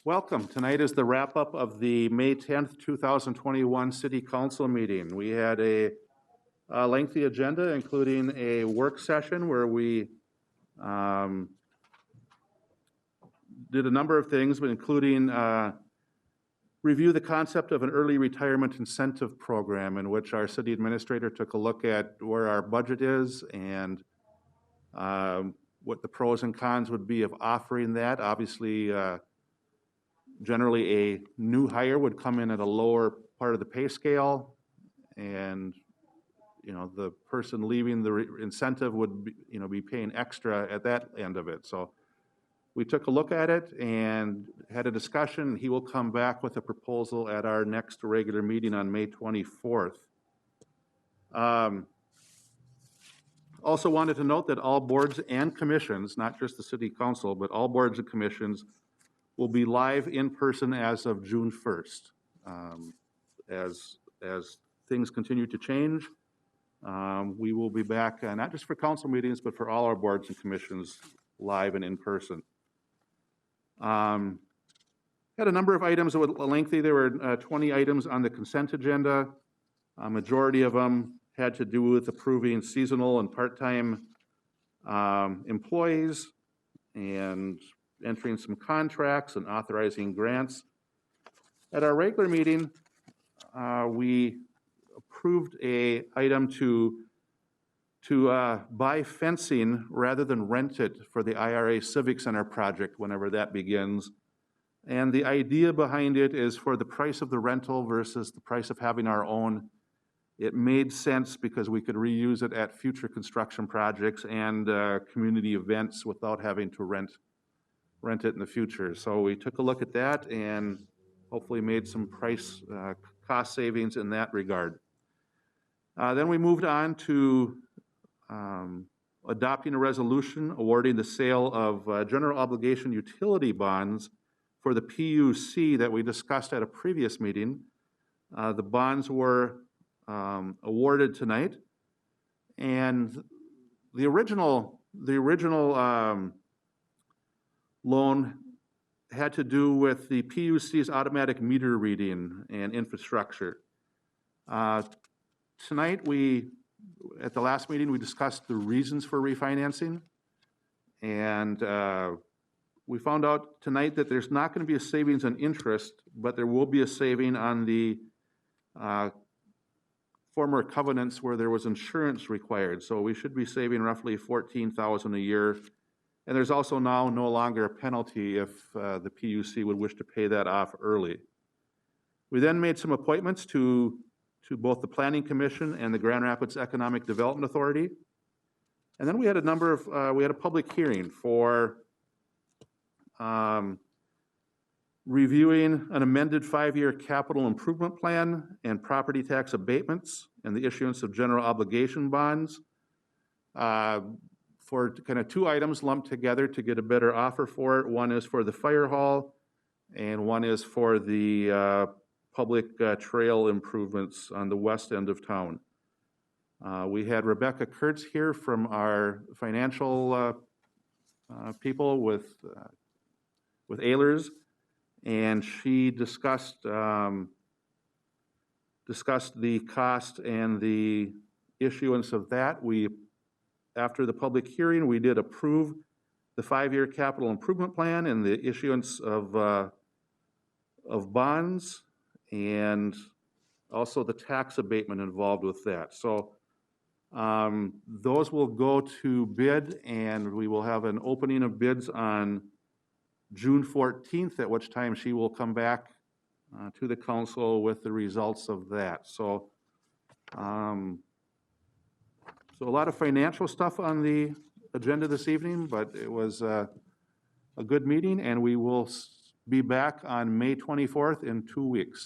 Welcome. Tonight is the wrap-up of the May 10th, 2021 City Council meeting. We had a lengthy agenda, including a work session where we did a number of things, but including review the concept of an early retirement incentive program, in which our city administrator took a look at where our budget is and what the pros and cons would be of offering that. Obviously, generally a new hire would come in at a lower part of the pay scale, and the person leaving the incentive would be paying extra at that end of it. So we took a look at it and had a discussion. He will come back with a proposal at our next regular meeting on May 24th. Also wanted to note that all boards and commissions, not just the city council, but all boards and commissions will be live in person as of June 1st. As things continue to change, we will be back, not just for council meetings, but for all our boards and commissions live and in person. Had a number of items that were lengthy. There were 20 items on the consent agenda. A majority of them had to do with approving seasonal and part-time employees and entering some contracts and authorizing grants. At our regular meeting, we approved an item to buy fencing rather than rent it for the IRA Civic Center project whenever that begins. And the idea behind it is, for the price of the rental versus the price of having our own, it made sense because we could reuse it at future construction projects and community events without having to rent it in the future. So we took a look at that and hopefully made some cost savings in that regard. Then we moved on to adopting a resolution awarding the sale of general obligation utility bonds for the PUC that we discussed at a previous meeting. The bonds were awarded tonight, and the original loan had to do with the PUC's automatic meter reading and infrastructure. Tonight, at the last meeting, we discussed the reasons for refinancing, and we found out tonight that there's not going to be a savings on interest, but there will be a saving on the former covenants where there was insurance required. So we should be saving roughly $14,000 a year. And there's also now no longer a penalty if the PUC would wish to pay that off early. We then made some appointments to both the Planning Commission and the Grand Rapids Economic Development Authority. And then we had we had a public hearing for reviewing an amended 5-year capital improvement plan and property tax abatements and the issuance of general obligation bonds. For kind of two items lumped together to get a better offer for it. One is for the fire hall, and one is for the public trail improvements on the west end of town. We had Rebecca Kurtz here from our financial people with Ehlers, and she discussed the cost and the issuance of that. After the public hearing, we did approve the 5-year capital improvement plan and the issuance of bonds, and also the tax abatement involved with that. So those will go to bid, and we will have an opening of bids on June 14th, at which time she will come back to the council with the results of that. So a lot of financial stuff on the agenda this evening, but it was a good meeting, and we will be back on May 24th in 2 weeks.